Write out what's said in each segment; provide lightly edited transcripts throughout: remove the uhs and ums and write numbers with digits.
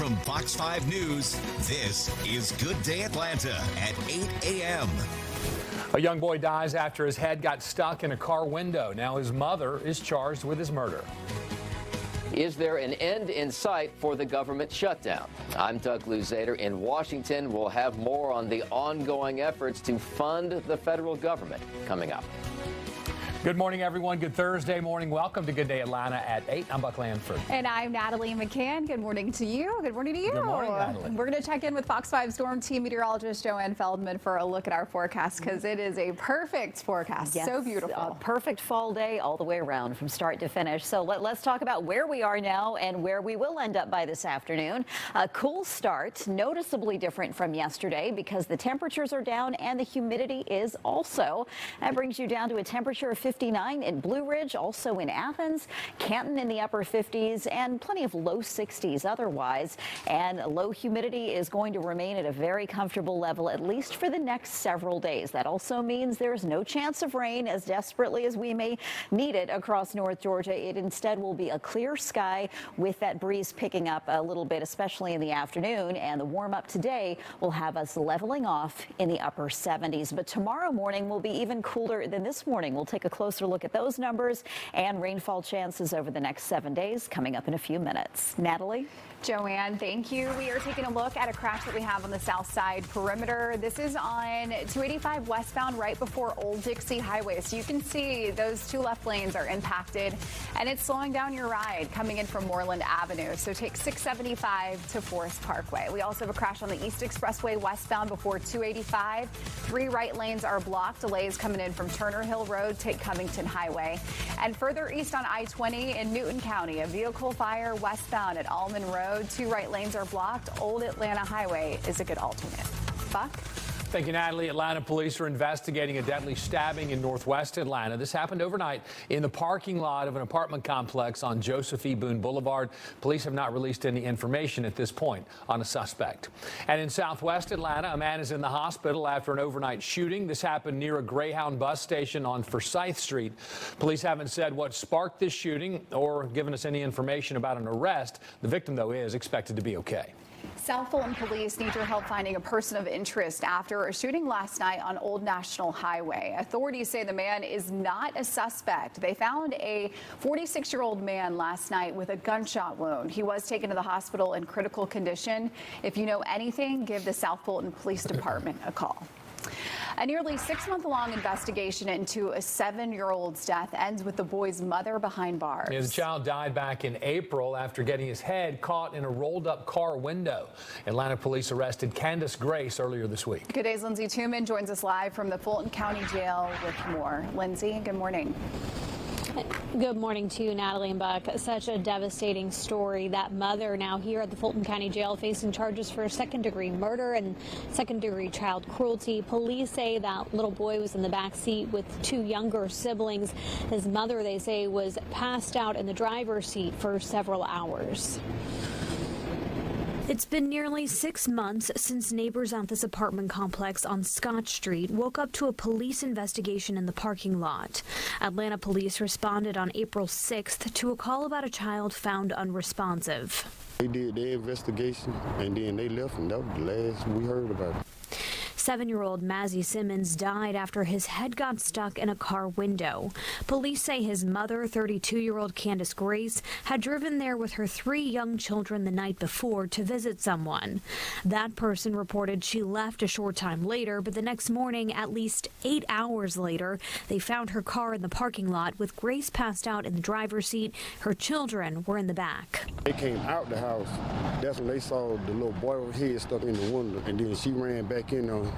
From Fox 5 News, this is Good Day Atlanta at 8 a.m. A young boy dies after his head got stuck in a car window. Now his mother is charged with his murder. Is there an end in sight for the government shutdown? I'm Doug Luzader in Washington. We'll have more on the ongoing efforts to fund the federal government coming up. Good morning, everyone. Good Thursday morning. Welcome to Good Day Atlanta at 8. I'm Buck Lanford. And I'm Natalie McCann. Good morning to you. Good morning to you. Good morning, Natalie. We're going to check in with Fox 5 Storm Team meteorologist Joanne Feldman for a look at our forecast because it is a perfect forecast. Yes, so beautiful. A perfect fall day all the way around from start to finish. So let's talk about where we are now and where we will end up by this afternoon. A cool start, noticeably different from yesterday because the temperatures are down and the humidity is also. That brings you down to a temperature of 59 in Blue Ridge, also in Athens, Canton in the upper 50s, and plenty of low 60s otherwise. And low humidity is going to remain at a very comfortable level, at least for the next several days. That also means there's no chance of rain as desperately as we may need it across North Georgia. It instead will be a clear sky with that breeze picking up a little bit, especially in the afternoon. And the warm up today will have us leveling off in the upper 70s. But tomorrow morning will be even cooler than this morning. We'll take a closer look at those numbers and rainfall chances over the next 7 days coming up in a few minutes. Natalie? Joanne, thank you. We are taking a look at a crash that we have on the south side perimeter. This is on 285 westbound right before Old Dixie Highway. So you can see those two left lanes are impacted and it's slowing down your ride coming in from Moreland Avenue. So take 675 to Forest Parkway. We also have a crash on the East Expressway westbound before 285. 3 right lanes are blocked. Delays coming in from Turner Hill Road. Take Covington Highway. And further east on I-20 in Newton County, a vehicle fire westbound at Allman Road. 2 right lanes are blocked. Old Atlanta Highway is a good alternate. Buck? Thank you, Natalie. Atlanta police are investigating a deadly stabbing in northwest Atlanta. This happened overnight in the parking lot of an apartment complex on Joseph E. Boone Boulevard. Police have not released any information at this point on a suspect. And in southwest Atlanta, a man is in the hospital after an overnight shooting. This happened near a Greyhound bus station on Forsyth Street. Police haven't said what sparked this shooting or given us any information about an arrest. The victim, though, is expected to be okay. South Fulton police need your help finding a person of interest after a shooting last night on Old National Highway. Authorities say the man is not a suspect. They found a 46-year-old man last night with a gunshot wound. He was taken to the hospital in critical condition. If you know anything, give the South Fulton Police Department a call. A nearly 6-month-long investigation into a 7-year-old's death ends with the boy's mother behind bars. The child died back in April after getting his head caught in a rolled-up car window. Atlanta police arrested Candace Grace earlier this week. Good day's Lindsay Tuman joins us live from the Fulton County Jail with more. Lindsay, good morning. Good morning to you, Natalie and Buck. Such a devastating story. That mother now here at the Fulton County Jail facing charges for second-degree murder and second-degree child cruelty. Police say that little boy was in the back seat with 2 younger siblings. His mother, they say, was passed out in the driver's seat for several hours. It's been nearly 6 months since neighbors at this apartment complex on Scott Street woke up to a police investigation in the parking lot. Atlanta police responded on April 6th to a call about a child found unresponsive. They did their investigation and then they left, and that was the last we heard about it. 7-year-old Mazzie Simmons died after his head got stuck in a car window. Police say his mother, 32-year-old Candace Grace, had driven there with her 3 young children the night before to visit someone. That person reported she left a short time later, but the next morning, at least 8 hours later, they found her car in the parking lot with Grace passed out in the driver's seat. Her children were in the back. They came out the house. That's when they saw the little boy with his head stuck in the window, and then she ran back in on.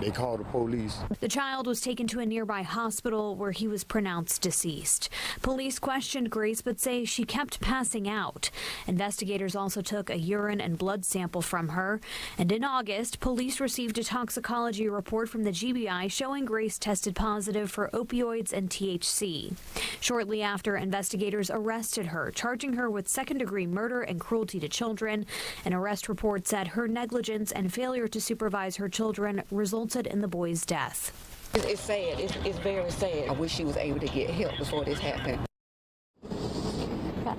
They called the police. The child was taken to a nearby hospital where he was pronounced deceased. Police questioned Grace but say she kept passing out. Investigators also took a urine and blood sample from her. And in August, police received a toxicology report from the GBI showing Grace tested positive for opioids and THC. Shortly after, investigators arrested her, charging her with second-degree murder and cruelty to children. An arrest report said her negligence and failure to supervise her children resulted in the boy's death. It's sad. It's very sad. I wish she was able to get help before this happened.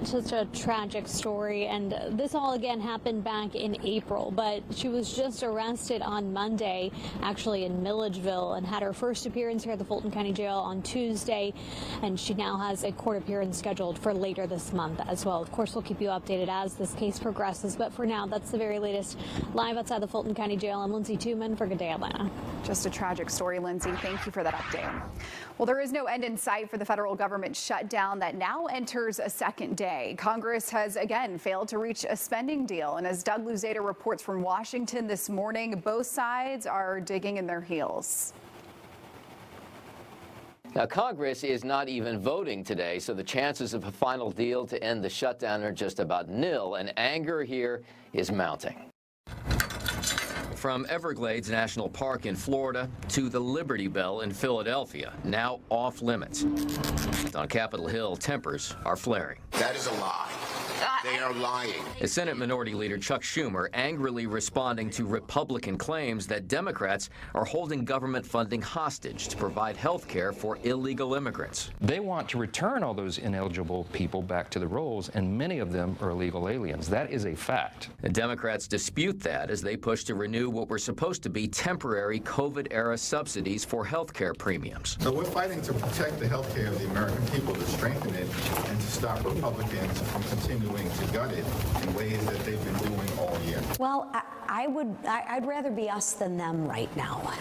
such a tragic story, and this all again happened back in April, but she was just arrested on Monday, actually in Milledgeville, and had her first appearance here at the Fulton County Jail on Tuesday, and she now has a court appearance scheduled for later this month as well. Of course, we'll keep you updated as this case progresses, but for now, that's the very latest. Live outside the Fulton County Jail, I'm Lindsay Tuman for Good Day Atlanta. Just a tragic story, Lindsay. Thank you for that update. Well, there is no end in sight for the federal government shutdown that now enters a second day. Congress has again failed to reach a spending deal. And as Doug Luzader reports from Washington this morning, both sides are digging in their heels. Now, Congress is not even voting today, so the chances of a final deal to end the shutdown are just about nil, and anger here is mounting. From Everglades National Park in Florida to the Liberty Bell in Philadelphia, now off limits. On Capitol Hill, tempers are flaring. That is a lie. They are lying. Senate Minority Leader Chuck Schumer angrily responding to Republican claims that Democrats are holding government funding hostage to provide health care for illegal immigrants. They want to return all those ineligible people back to the rolls, and many of them are illegal aliens. That is a fact. The Democrats dispute that as they push to renew what were supposed to be temporary COVID-era subsidies for health care premiums. So we're fighting to protect the health care of the American people, to strengthen it, and to stop Republicans from continuing to gut it in ways that they've been doing all year. Well, I'd rather be us than them right now.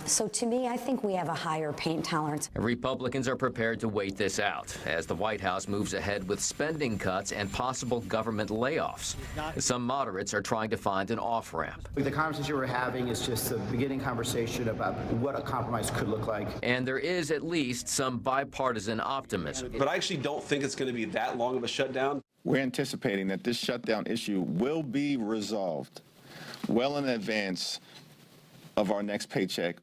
So to me, I think we have a higher pain tolerance. Republicans are prepared to wait this out as the White House moves ahead with spending cuts and possible government layoffs. Some moderates are trying to find an off-ramp. The conversation we're having is just a beginning conversation about what a compromise could look like. And there is at least some bipartisan optimism. But I actually don't think it's going to be that long of a shutdown. We're anticipating that this shutdown issue will be resolved well in advance of our next paycheck.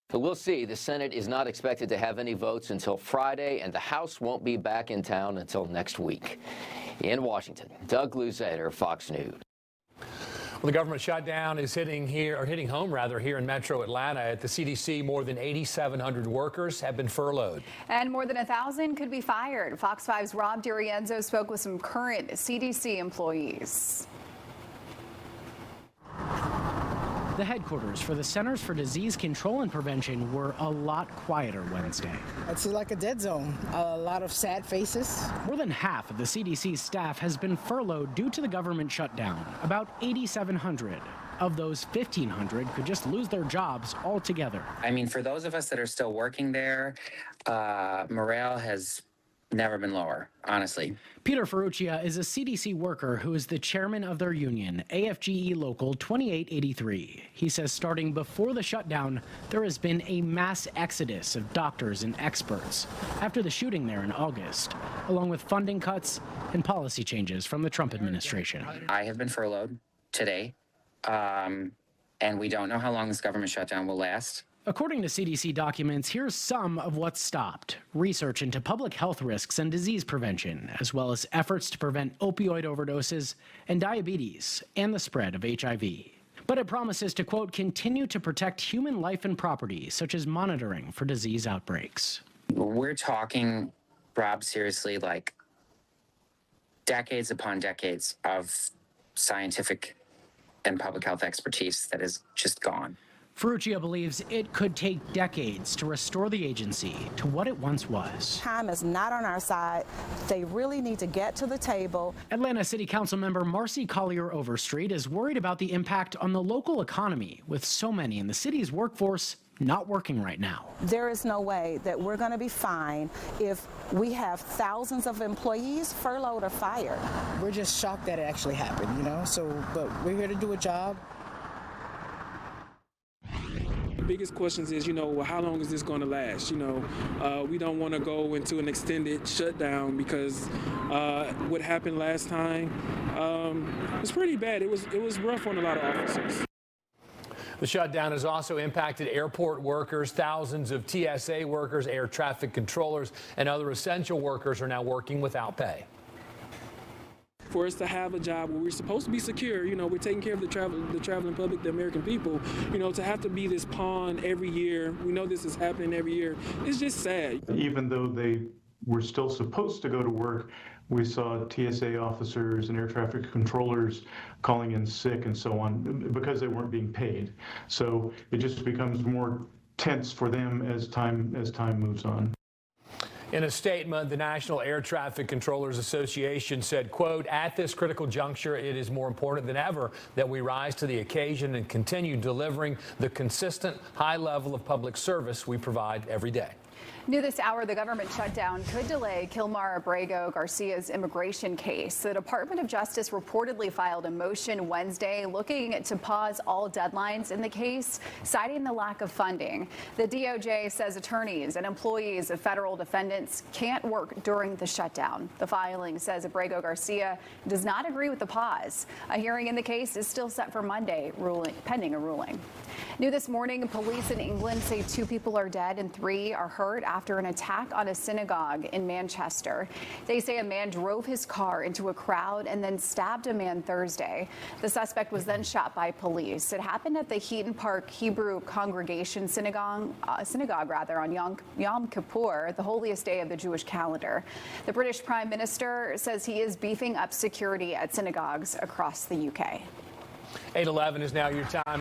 But we'll see. The Senate is not expected to have any votes until Friday, and the House won't be back in town until next week. In Washington, Doug Luzader, Fox News. Well, the government shutdown is hitting home here in Metro Atlanta. At the CDC, more than 8,700 workers have been furloughed. And more than 1,000 could be fired. Fox 5's Rob DiRienzo spoke with some current CDC employees. The headquarters for the Centers for Disease Control and Prevention were a lot quieter Wednesday. It's like a dead zone. A lot of sad faces. More than half of the CDC staff has been furloughed due to the government shutdown. About 8,700. Of those, 1,500 could just lose their jobs altogether. I mean, for those of us that are still working there, morale has never been lower, honestly. Peter Ferruccia is a CDC worker who is the chairman of their union, AFGE Local 2883. He says starting before the shutdown, there has been a mass exodus of doctors and experts after the shooting there in August, along with funding cuts and policy changes from the Trump administration. I have been furloughed today, and we don't know how long this government shutdown will last. According to CDC documents, here's some of what's stopped. Research into public health risks and disease prevention, as well as efforts to prevent opioid overdoses and diabetes and the spread of HIV. But it promises to, quote, continue to protect human life and property, such as monitoring for disease outbreaks. We're talking, Rob, seriously, like decades upon decades of scientific and public health expertise that is just gone. Ferruccia believes it could take decades to restore the agency to what it once was. Time is not on our side. They really need to get to the table. Atlanta City Council member Marcy Collier Overstreet is worried about the impact on the local economy, with so many in the city's workforce not working right now. There is no way that we're going to be fine if we have thousands of employees furloughed or fired. We're just shocked that it actually happened, but we're here to do a job. The biggest questions is, how long is this going to last? We don't want to go into an extended shutdown because what happened last time was pretty bad. It was rough on a lot of officers. The shutdown has also impacted airport workers. Thousands of TSA workers, air traffic controllers, and other essential workers are now working without pay. For us to have a job where we're supposed to be secure, we're taking care of the traveling public, the American people, to have to be this pawn every year, we know this is happening every year, it's just sad. Even though they were still supposed to go to work, We saw TSA officers and air traffic controllers calling in sick and so on because they weren't being paid. So it just becomes more tense for them as time moves on. In a statement, the National Air Traffic Controllers Association said, quote, "At this critical juncture, it is more important than ever that we rise to the occasion and continue delivering the consistent high level of public service we provide every day." New this hour, the government shutdown could delay Kilmar Abrego Garcia's immigration case. The Department of Justice reportedly filed a motion Wednesday looking to pause all deadlines in the case, citing the lack of funding. The DOJ says attorneys and employees of federal defendants can't work during the shutdown. The filing says Abrego Garcia does not agree with the pause. A hearing in the case is still set for Monday, pending a ruling. New this morning, police in England say 2 people are dead and 3 are hurt after an attack on a synagogue in Manchester. They say a man drove his car into a crowd and then stabbed a man Thursday. The suspect was then shot by police. It happened at the Heaton Park Hebrew Congregation Synagogue on Yom Kippur, the holiest day of the Jewish calendar. The British Prime Minister says he is beefing up security at synagogues across the UK. 8:11 is now your time.